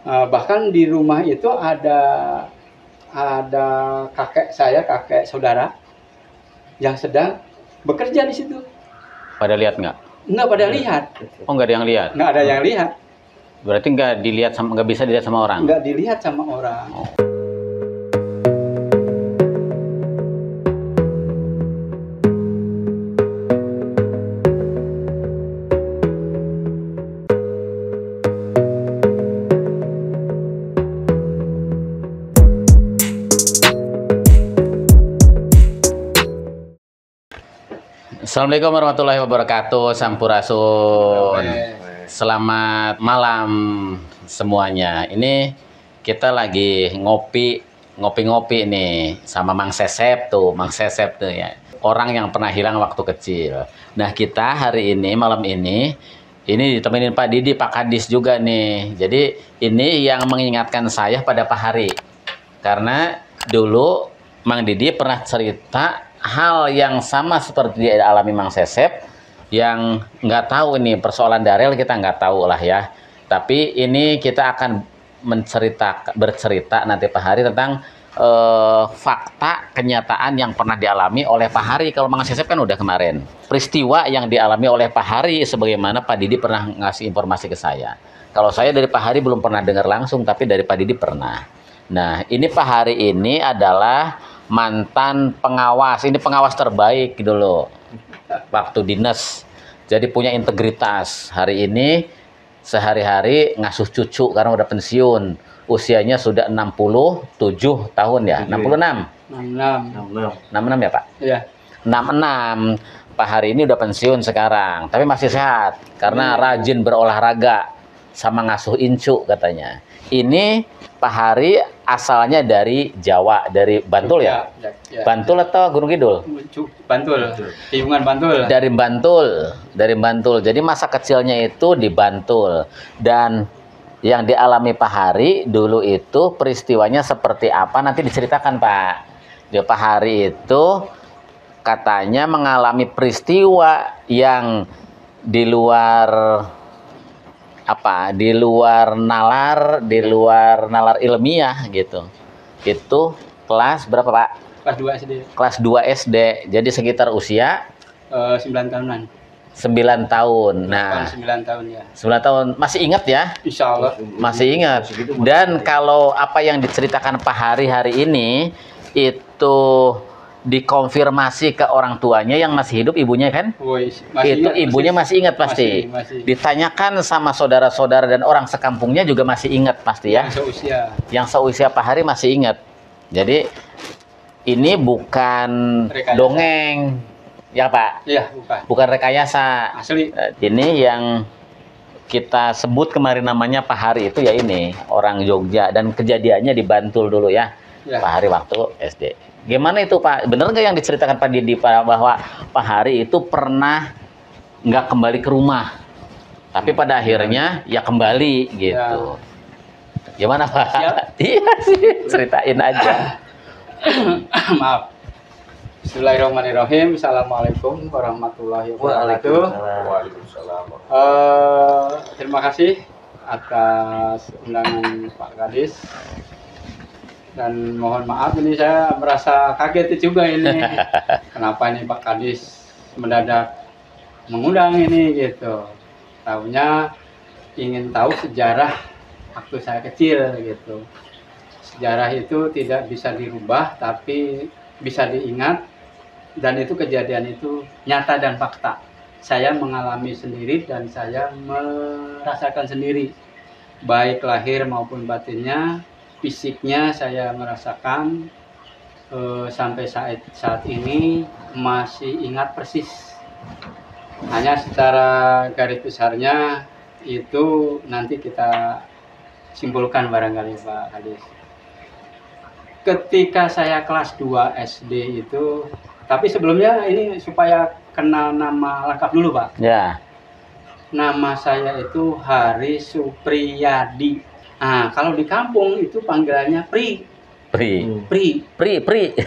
Bahkan di rumah itu ada kakek saudara yang sedang bekerja di situ. Pada lihat nggak? Nggak pada lihat. Oh, nggak ada yang lihat? Nggak ada yang lihat. Berarti nggak bisa dilihat sama orang? Nggak dilihat sama orang. Oh. Assalamualaikum warahmatullahi wabarakatuh, Sampurasun. Selamat malam semuanya. Ini kita lagi ngopi-ngopi nih sama Mang Sesep tuh ya. Orang yang pernah hilang waktu kecil. Nah, kita hari ini malam ini ditemenin Pak Didi, Pak Kadis juga nih. Jadi ini yang mengingatkan saya pada Pak Hari. Karena dulu Mang Didi pernah cerita hal yang sama seperti dialami Mang Sesep, yang nggak tahu ini persoalan Darel, kita nggak tahu lah ya. Tapi ini kita akan bercerita nanti Pak Hari tentang fakta kenyataan yang pernah dialami oleh Pak Hari. Kalau Mang Sesep kan udah kemarin peristiwa yang dialami oleh Pak Hari, sebagaimana Pak Didi pernah ngasih informasi ke saya. Kalau saya dari Pak Hari belum pernah dengar langsung, tapi dari Pak Didi pernah. Nah, ini Pak Hari ini adalah mantan pengawas, ini pengawas terbaik gitu loh waktu dinas, jadi punya integritas. Hari ini sehari-hari ngasuh cucu karena udah pensiun, usianya sudah 67 tahun ya, 66 ya Pak? Iya, 66. Pak Hari ini udah pensiun sekarang, tapi masih sehat karena rajin berolahraga sama ngasuh incu katanya. Ini Pak Hari asalnya dari Jawa, dari Bantul ya? Bantul atau Gunung Kidul? Bantul, Tiungan Bantul. Dari Bantul. Jadi masa kecilnya itu di Bantul. Dan yang dialami Pak Hari dulu itu peristiwanya seperti apa nanti diceritakan Pak. Pak Hari itu katanya mengalami peristiwa yang di luar nalar ilmiah gitu. Itu kelas berapa Pak? Kelas 2 SD. Kelas 2 SD. Jadi sekitar usia 9 tahunan. 9 tahun. Nah, 9 tahun ya. 9 tahun. Masih ingat ya? Insya Allah. Masih ingat. Dan kalau apa yang diceritakan Pak Hari hari ini itu dikonfirmasi ke orang tuanya yang masih hidup, ibunya kan? Itu ibunya masih ingat pasti. Masih. Ditanyakan sama saudara-saudara dan orang sekampungnya juga masih ingat pasti ya. Yang seusia Pak Hari masih ingat. Jadi ini bukan rekayasa. Dongeng ya Pak? Iya, bukan rekayasa. Asli. Ini yang kita sebut kemarin namanya Pak Hari itu ya ini orang Jogja, dan kejadiannya di Bantul dulu ya. Pak Hari waktu SD. Gimana itu Pak? Bener nggak yang diceritakan Pak Didi Pak, bahwa Pak Hari itu pernah nggak kembali ke rumah, tapi pada akhirnya ya kembali gitu. Gimana Pak? Iya sih, ceritain aja. Maaf. Bismillahirrahmanirrahim. Assalamualaikum warahmatullahi wabarakatuh. Waalaikumsalam. Terima kasih atas undangan Pak Kadis. Dan mohon maaf ini saya merasa kaget juga ini. Kenapa ini Pak Kadis mendadak mengundang ini gitu. Tahunya ingin tahu sejarah waktu saya kecil gitu. Sejarah itu tidak bisa dirubah tapi bisa diingat, dan itu kejadian itu nyata dan fakta. Saya mengalami sendiri dan saya merasakan sendiri, baik lahir maupun batinnya. Fisiknya saya merasakan, sampai saat ini masih ingat persis. Hanya secara garis besarnya itu nanti kita simpulkan barangkali Pak Kadis. Ketika saya kelas 2 SD itu, tapi sebelumnya ini supaya kenal nama lengkap dulu Pak. Ya. Nama saya itu Hari Supriyadi. Nah, kalau di kampung itu panggilannya Pri.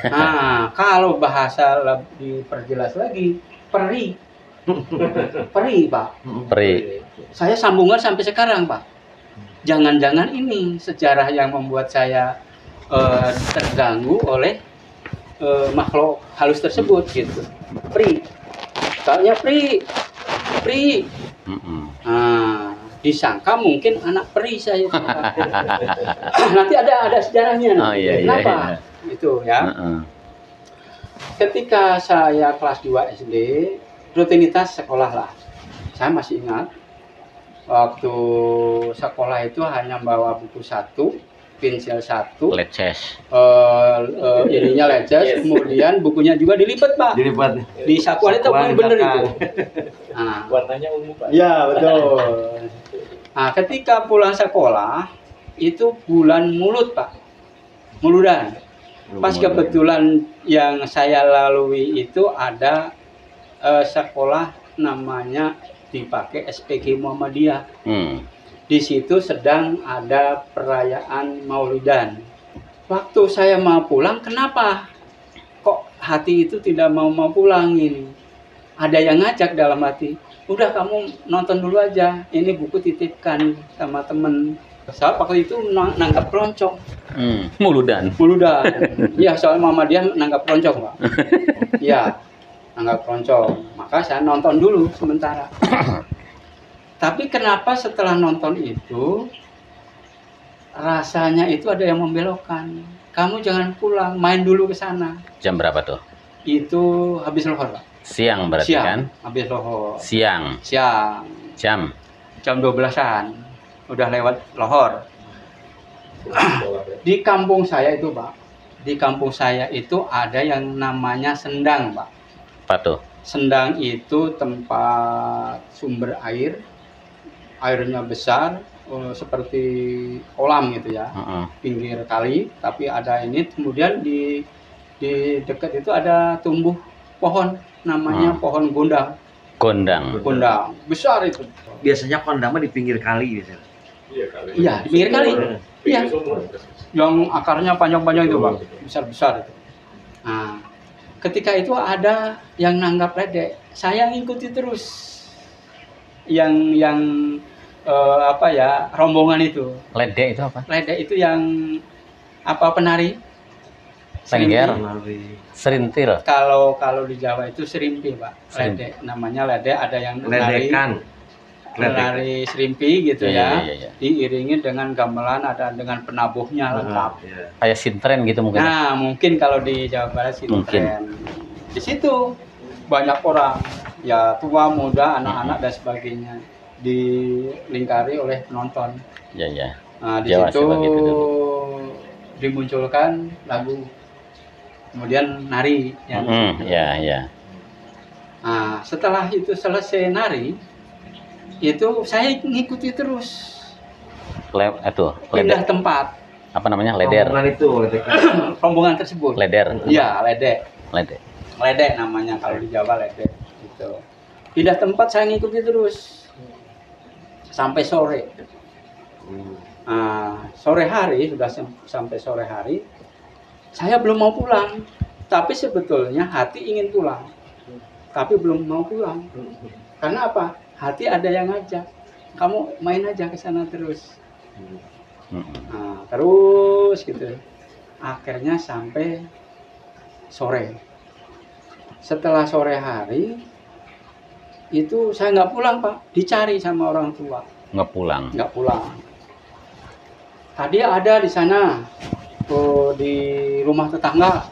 Nah, kalau bahasa lebih diperjelas lagi, Peri. Peri, Pak. Peri. Saya sambungan sampai sekarang, Pak. jangan-jangan ini sejarah yang membuat saya terganggu oleh makhluk halus tersebut gitu. Pri, soalnya Pri. Nah, disangka mungkin anak peri saya. Nanti ada sejarahnya. Oh, iya, kenapa? Iya. Itu ya. Ketika saya kelas 2 SD, rutinitas sekolah lah. Saya masih ingat waktu sekolah itu hanya bawa buku 1, pensil 1, leces, ininya leces, kemudian bukunya juga dilipat, Pak. Dilipat. Di sakuan itu bener itu. Nah, warnanya ungu, Pak. Ya, betul. Nah, ketika pulang sekolah itu bulan Mulut, Pak. Muludan. Pas kebetulan yang saya lalui itu ada sekolah namanya dipakai SPG Muhammadiyah. Di situ sedang ada perayaan Maulidan. Waktu saya mau pulang, kenapa kok hati itu tidak mau pulang ini? Ada yang ngajak dalam hati, udah kamu nonton dulu aja, ini buku titipkan sama temen. Saya waktu itu nanggap keroncong. Muludan. Iya, soal Muhammadiyah nanggap keroncong, Pak. Iya, nanggap keroncong. Maka saya nonton dulu sementara. Tapi kenapa setelah nonton itu rasanya itu ada yang membelokkan. Kamu jangan pulang, main dulu ke sana. Jam berapa tuh? Itu habis lohor, Pak. Siang berarti kan? Habis lohor. Siang. Jam 12-an. Udah lewat lohor. Di kampung saya itu, Pak. Di kampung saya itu ada yang namanya sendang, Pak. Apa tuh? Sendang itu tempat sumber air. Airnya besar, seperti kolam gitu ya, pinggir kali, tapi ada ini. Kemudian di dekat itu ada tumbuh pohon, namanya pohon gondang. Gondang besar itu. Biasanya kondang di pinggir kali biasanya. Iya, di pinggir kali. Iya. Yang akarnya panjang-panjang itu, Bang, besar-besar itu. Nah, ketika itu ada yang nanggap ledek, saya ngikuti terus. Yang rombongan itu. Ledek itu apa? Ledek itu yang penari? Lengger, serintil. Kalau di Jawa itu serimpi, Pak. Ledek, namanya ledek. Ada yang menari serimpi gitu ya. Diiringi dengan gamelan, ada dengan penabuhnya lengkap. Kayak sintren gitu mungkin. Nah, mungkin kalau di Jawa Barat sintren. Di situ banyak orang, ya tua, muda, anak-anak dan sebagainya, dilingkari oleh penonton. Nah, di situ dimunculkan lagu, kemudian nari. Nah, setelah itu selesai nari, itu saya ngikuti terus. Pindah tempat. Apa namanya? Leder. Rombongan tersebut. Leder. Iya, ledek namanya kalau di Jawa, ledek gitu. Pindah tempat, saya ngikuti terus sampai sore. Nah, sore hari sudah sampai sore hari, saya belum mau pulang, tapi sebetulnya hati ingin pulang, tapi belum mau pulang. Karena apa? Hati ada yang ngajak, kamu main aja ke sana terus. Nah, terus gitu. Akhirnya sampai sore. Setelah sore hari itu saya nggak pulang, Pak. Dicari sama orang tua. Nggak pulang. Tadi ada di sana, di rumah tetangga.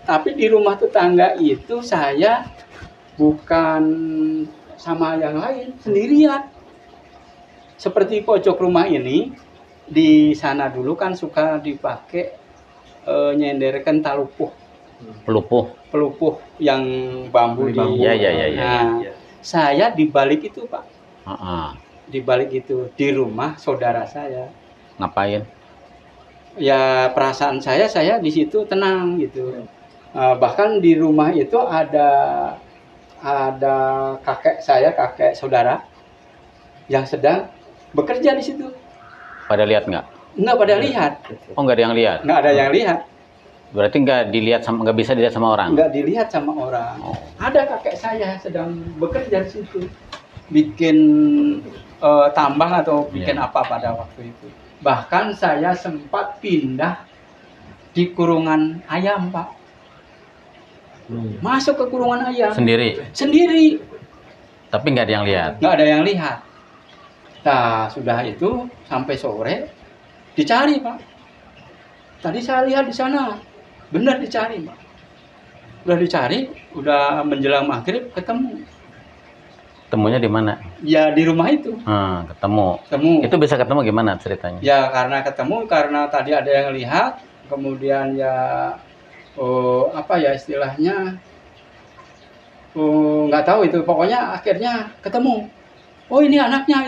Tapi di rumah tetangga itu saya bukan sama yang lain, sendirian. Seperti pojok rumah ini, di sana dulu kan suka dipakai nyenderkan talupuh. Pelupuh yang bambu. Nah, saya di balik itu, Pak. Di balik itu, di rumah saudara saya. Ngapain? Ya, perasaan saya di situ tenang gitu. Bahkan di rumah itu ada kakek saudara yang sedang bekerja di situ. Pada lihat nggak? Nggak pada lihat. Oh, nggak ada yang lihat? Nggak ada yang lihat. Berarti nggak bisa dilihat sama orang? Nggak dilihat sama orang. Ada kakek saya sedang bekerja di situ. bikin tambang atau bikin apa pada waktu itu. Bahkan saya sempat pindah di kurungan ayam, Pak. Masuk ke kurungan ayam. Sendiri. Tapi nggak ada yang lihat? Nggak ada yang lihat. Nah, sudah itu sampai sore dicari, Pak. Tadi saya lihat di sana. Benar dicari, Pak. Udah dicari, udah menjelang maghrib ketemu. Temunya di mana? Ya di rumah itu. Ketemu. Itu bisa ketemu gimana ceritanya? Ya karena ketemu karena tadi ada yang lihat, kemudian ya apa ya istilahnya nggak tahu itu. Pokoknya akhirnya ketemu. Oh ini anaknya.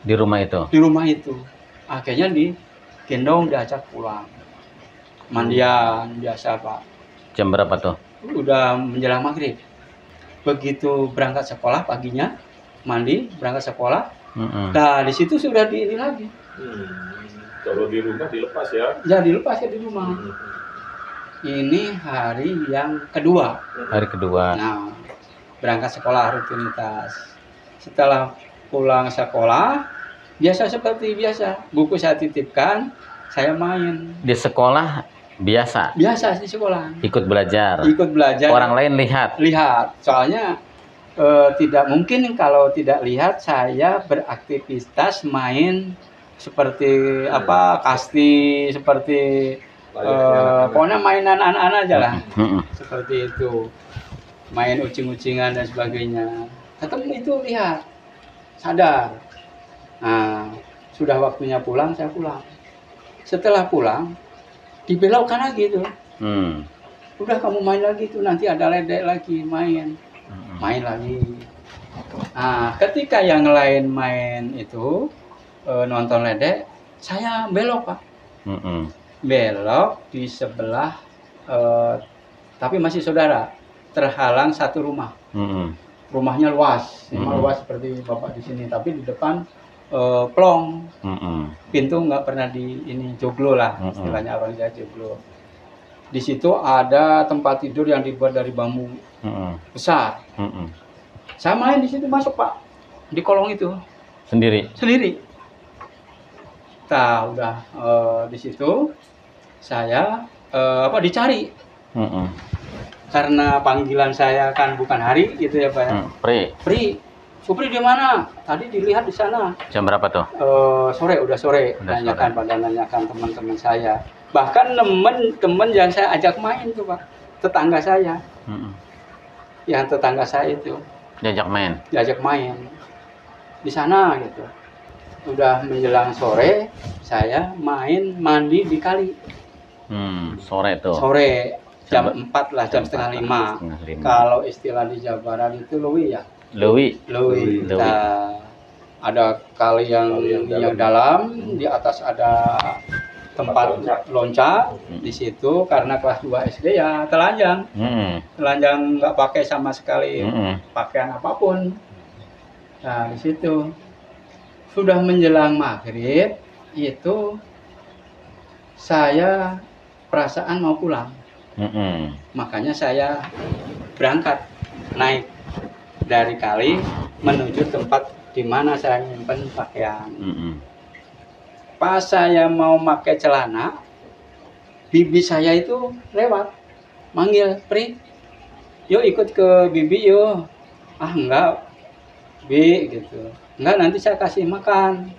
Di rumah itu? Di rumah itu. Akhirnya digendong diajak pulang. Mandian biasa, Pak. Jam berapa tuh? Udah menjelang maghrib. Begitu berangkat sekolah paginya, mandi, berangkat sekolah. Nah, di situ sudah ini lagi. Kalau di rumah dilepas ya? Ya, dilepas ya di rumah. Ini hari yang kedua. Hari kedua. Nah, berangkat sekolah rutinitas. Setelah pulang sekolah, biasa seperti biasa. Buku saya titipkan, saya main. Di sekolah biasa? Biasa di sekolah. Ikut belajar? Ikut belajar. Orang lain lihat? Lihat. Soalnya tidak mungkin kalau tidak lihat saya beraktivitas main seperti apa kasti, seperti pokoknya mainan anak-anak aja lah. Seperti itu. Main ucing-ucingan dan sebagainya. Ketemu itu lihat. Sadar. Nah, sudah waktunya pulang, saya pulang. Setelah pulang, dibelokkan lagi tuh. Udah kamu main lagi tuh, nanti ada ledek lagi main. Main lagi. Nah, ketika yang lain main itu nonton ledek, saya belok, Pak. Belok di sebelah tapi masih saudara, terhalang satu rumah. Rumahnya luas, luas seperti Bapak di sini, tapi di depan plong. Pintu nggak pernah ini joglo lah, istilahnya orang Jawa joglo. Di situ ada tempat tidur yang dibuat dari bambu besar. Saya main di situ, masuk, Pak, di kolong itu sendiri. Nah, udah di situ saya dicari. Karena panggilan saya kan bukan hari gitu ya, Pak. Pri, Supri di mana? Tadi dilihat di sana. Jam berapa tuh? Udah sore. Nanyakan teman-teman saya. Bahkan teman yang saya ajak main tuh, Pak, tetangga saya. Yang tetangga saya itu. Diajak main. Di sana gitu. Udah menjelang sore, saya mandi di kali. Sore tuh. Sore jam 4 lah, jam setengah 5. Kalau istilah di Jawa Barat itu Lewi ya. Lewi. Nah, ada kali yang dalam, di atas ada tempat loncat. Di situ karena kelas 2 SD ya telanjang. Telanjang nggak pakai sama sekali pakaian apapun. Nah, di situ sudah menjelang maghrib itu saya perasaan mau pulang. Makanya saya berangkat naik dari kali menuju tempat di mana saya nyimpen pakaian. Pas saya mau pakai celana, bibi saya itu lewat, manggil, Pri, yuk ikut ke bibi yuk. Ah enggak, Bi, gitu. Enggak, nanti saya kasih makan.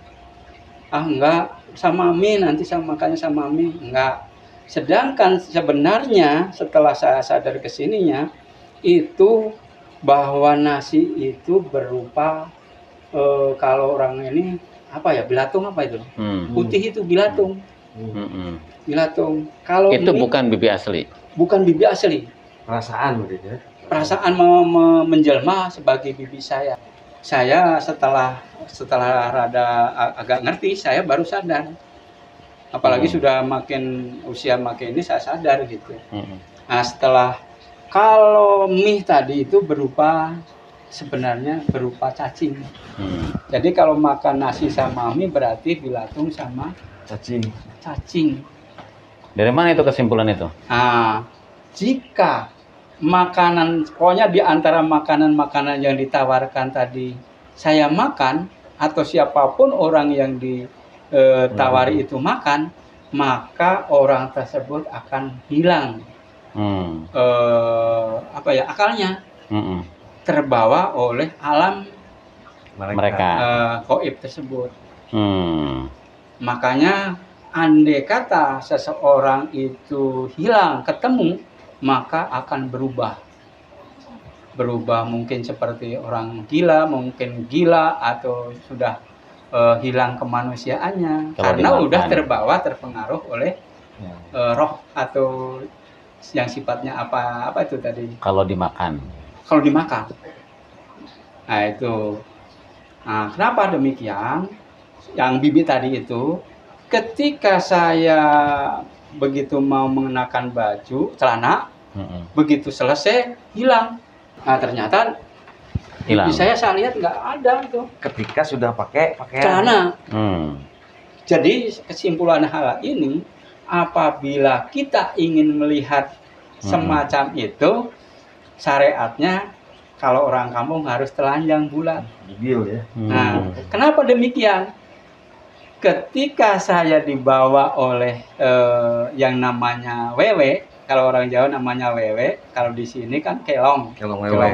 Ah enggak, sama Mami, nanti saya makannya sama Mami. Enggak. Sedangkan sebenarnya setelah saya sadar kesininya, itu bahwa nasi itu berupa kalau orang ini apa ya, bilatung apa itu? Putih itu bilatung. Bilatung. Kalau itu bukan bibi asli. Bukan bibi asli. Perasaan begitu ya. Perasaan menjelma sebagai bibi saya. Saya setelah rada agak ngerti, saya baru sadar. Apalagi sudah makin usia makin ini saya sadar gitu. Nah, setelah kalau mie tadi itu sebenarnya berupa cacing. Jadi kalau makan nasi sama mie berarti bilatung sama cacing. Dari mana itu kesimpulan itu? Nah, jika makanan, pokoknya di antara makanan-makanan yang ditawarkan tadi saya makan atau siapapun orang yang ditawari itu makan, maka orang tersebut akan hilang akalnya, terbawa oleh alam mereka gaib tersebut. Makanya andai kata seseorang itu hilang ketemu, maka akan berubah mungkin seperti orang gila, mungkin gila atau sudah hilang kemanusiaannya karena udah terpengaruh oleh roh atau yang sifatnya apa itu tadi, kalau dimakan. Nah itu, kenapa demikian? Yang Bibi tadi itu, ketika saya begitu mau mengenakan baju celana, begitu selesai hilang. Nah ternyata hilang. Saya lihat nggak ada itu. Ketika sudah pakai pakaian celana. Jadi kesimpulan hal ini, apabila kita ingin melihat semacam itu, syariatnya kalau orang kampung harus telanjang bulat. Nah, kenapa demikian? Ketika saya dibawa oleh yang namanya wewe, kalau orang Jawa namanya wewe, kalau di sini kan kelong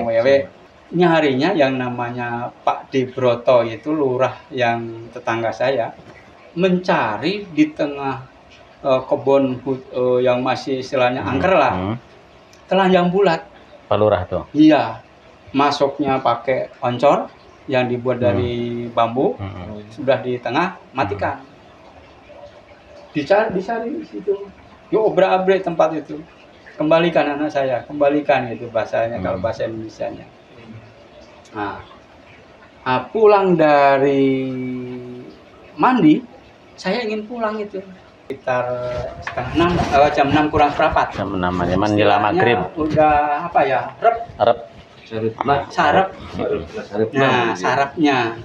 wewe. Nyarinya yang namanya Pak Dibroto itu lurah yang tetangga saya, mencari di tengah kebun yang masih istilahnya angker lah, telanjang bulat. Pak Lurah tuh? Iya, masuknya pakai oncor yang dibuat dari bambu, sudah di tengah, matikan. Dicari di situ, yuk obrak-abrik tempat itu, kembalikan anak saya, kembalikan itu bahasanya kalau bahasa Indonesianya. Nah, pulang dari mandi, saya ingin pulang itu sekitar jam 6 kurang seperempat. Jam 6 aja menjelang maghrib. Udah sarap. Nah, sarapnya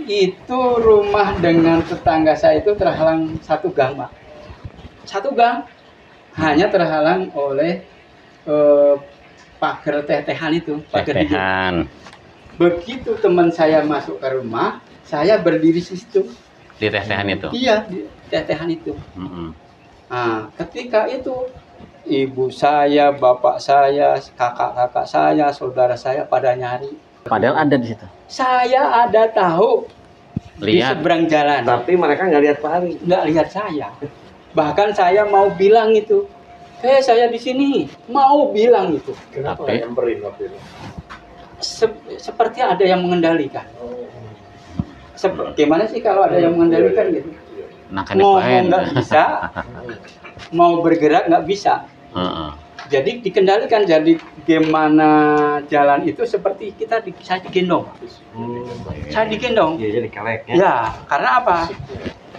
itu rumah dengan tetangga saya itu terhalang satu gang, Pak. Satu gang hanya terhalang oleh pagar teh-tehan itu, pagar tehan. Begitu teman saya masuk ke rumah, saya berdiri di situ. Di teh-tehan itu? Iya, di teh-tehan itu. Nah, ketika itu ibu saya, bapak saya, kakak-kakak saya, saudara saya pada nyari. Padahal ada di situ. Saya ada tahu di seberang jalan. Tapi mereka nggak lihat Pak Hari. Nggak lihat saya. Bahkan saya mau bilang itu, saya di sini, mau bilang itu. Kenapa nyamperin waktu itu? Seperti ada yang mengendalikan. Gimana sih kalau ada yang mengendalikan gitu? Ngomong nggak bisa, mau bergerak nggak bisa. Jadi dikendalikan. Jadi gimana jalan itu seperti saya digendong. Saya digendong. Iya, jadi kelek ya. Ya, karena apa?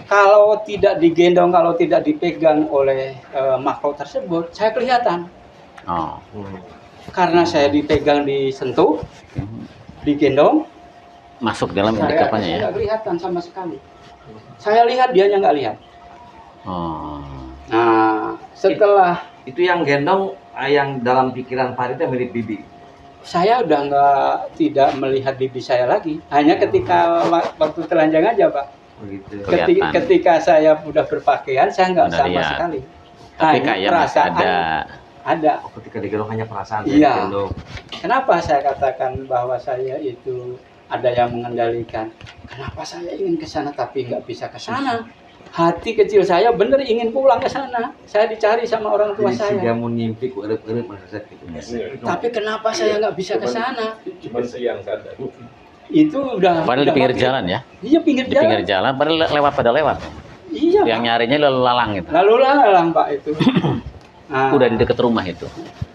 Kalau tidak digendong, kalau tidak dipegang oleh makhluk tersebut, saya kelihatan. Karena saya dipegang, disentuh, digendong, masuk dalam indikapannya ya. Nggak kelihatan sama sekali. Saya lihat, dianya nggak lihat. Nah, setelah itu yang gendong, yang dalam pikiran Pak Hari itu mirip Bibi. Saya udah tidak melihat bibi saya lagi. Hanya ketika waktu telanjang aja, Pak. Begitu. Ketika saya udah berpakaian, saya nggak sama sekali. Tapi kayak perasaan ada. Ketika digendong hanya perasaan. Iya. Kenapa saya katakan bahwa saya itu ada yang mengendalikan? Kenapa saya ingin ke sana tapi nggak bisa ke sana? Hati kecil saya bener ingin pulang ke sana. Saya dicari sama orang tua saya. Dia mau ngimpi urip-urip maksudnya gitu. Tapi kenapa saya nggak bisa ke sana? Cuma siang sadar. Itu udah. Padahal di pinggir jalan ya? Iya, pinggir jalan. Di pinggir jalan, padahal lewat. Iya. Yang nyarinya lalu lalang gitu. Lalu lalang, Pak, itu. Udah di dekat rumah itu.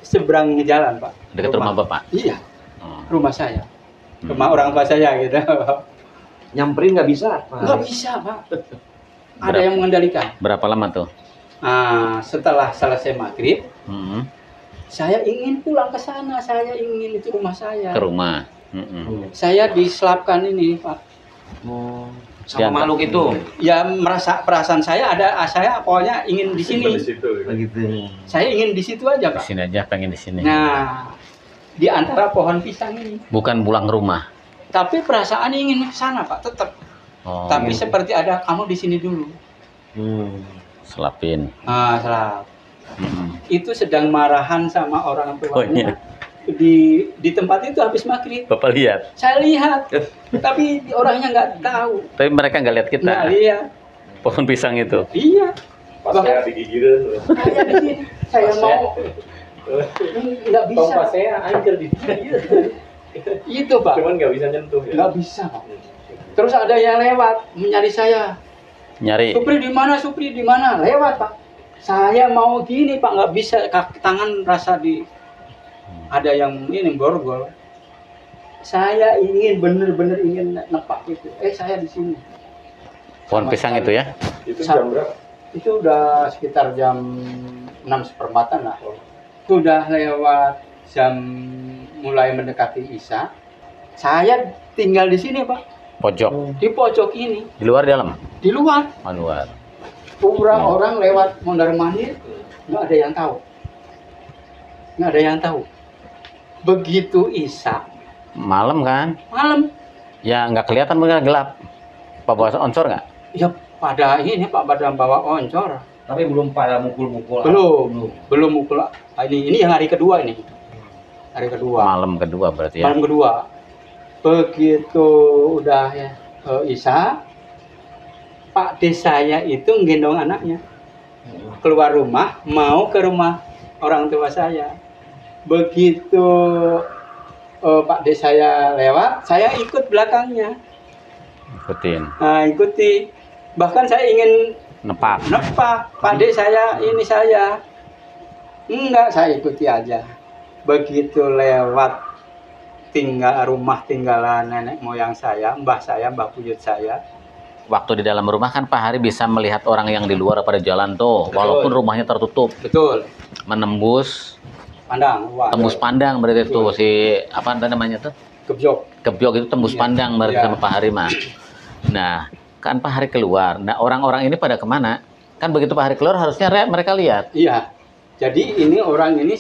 Seberang jalan, Pak. Dekat rumah Bapak? Iya. Rumah saya. Rumah orang tua saya gitu. Nyamperin nggak bisa? Nggak bisa, Pak. Ada yang mengendalikan. Berapa lama tuh? Setelah selesai maghrib, saya ingin pulang ke sana. Saya ingin itu rumah saya. Ke rumah. Saya diselapkan ini, Pak. Sama makhluk itu. Ya, merasa perasaan saya pokoknya ingin di sini. Begitu. Saya ingin di situ aja, Pak. Di sini aja, pengen di sini. Nah, di antara pohon pisang ini. Bukan pulang rumah. Tapi perasaan ingin ke sana Pak, tetap. Tapi seperti ada kamu di sini dulu. Selapin. Selap. Itu sedang marahan sama orang tuanya. Di tempat itu habis maghrib. Bapak lihat? Saya lihat. Tapi orangnya nggak tahu. Tapi mereka nggak lihat kita? Nggak lihat. Pohon pisang itu? Iya. Pas saya digigir. Saya di sini. Saya mau. Nggak bisa. Tompa saya anjir di sini. Itu Pak. Cuman nggak bisa nyentuh ya? Nggak bisa Pak. Terus ada yang lewat mencari saya. Nyari? Supri di mana? Supri di mana? Lewat Pak. Saya mau gini Pak, nggak bisa. Kaki tangan rasa di ada yang ini borgol. Saya ingin bener-bener ingin nepak itu. Saya di sini. Pohon pisang itu ya? Itu jam berapa? Itu udah sekitar jam 6:15 lah. Itu udah lewat jam mulai mendekati Isya. Saya tinggal di sini Pak. Pojok? Di pojok ini. Di luar dalam? Di luar. Luar. Orang lewat mondar mandir, nggak ada yang tahu. Nggak ada yang tahu. Begitu Isya. Malam kan? Malam. Ya nggak kelihatan, mungkin gelap. Pak bawa oncor nggak? Ya pada ini Pak, pada bawa oncor. Tapi belum pada mukul-mukul. Belum mukul. Ini yang hari kedua ini. Hari kedua. Malam kedua berarti ya? Malam kedua. Begitu udah ya Isya, Pak Des saya itu gendong anaknya. Keluar rumah, mau ke rumah orang tua saya. Begitu Pak Des saya lewat, saya ikut belakangnya. Ikutin. Ikuti. Bahkan saya ingin nepak. Pak Des saya, ini saya. Enggak, saya ikuti aja. Begitu lewat rumah tinggalan nenek moyang saya, mbah buyut saya. Waktu di dalam rumah kan Pak Hari bisa melihat orang yang di luar pada jalan tuh. Betul. Walaupun rumahnya tertutup. Betul. Menembus pandang. Tembus pandang berarti itu si apa namanya tuh? Kebyok itu tembus pandang berarti sama Pak Hari mah. Nah, kan Pak Hari keluar. Nah, orang-orang ini pada kemana? Kan begitu Pak Hari keluar harusnya mereka lihat. Iya. Jadi ini orang ini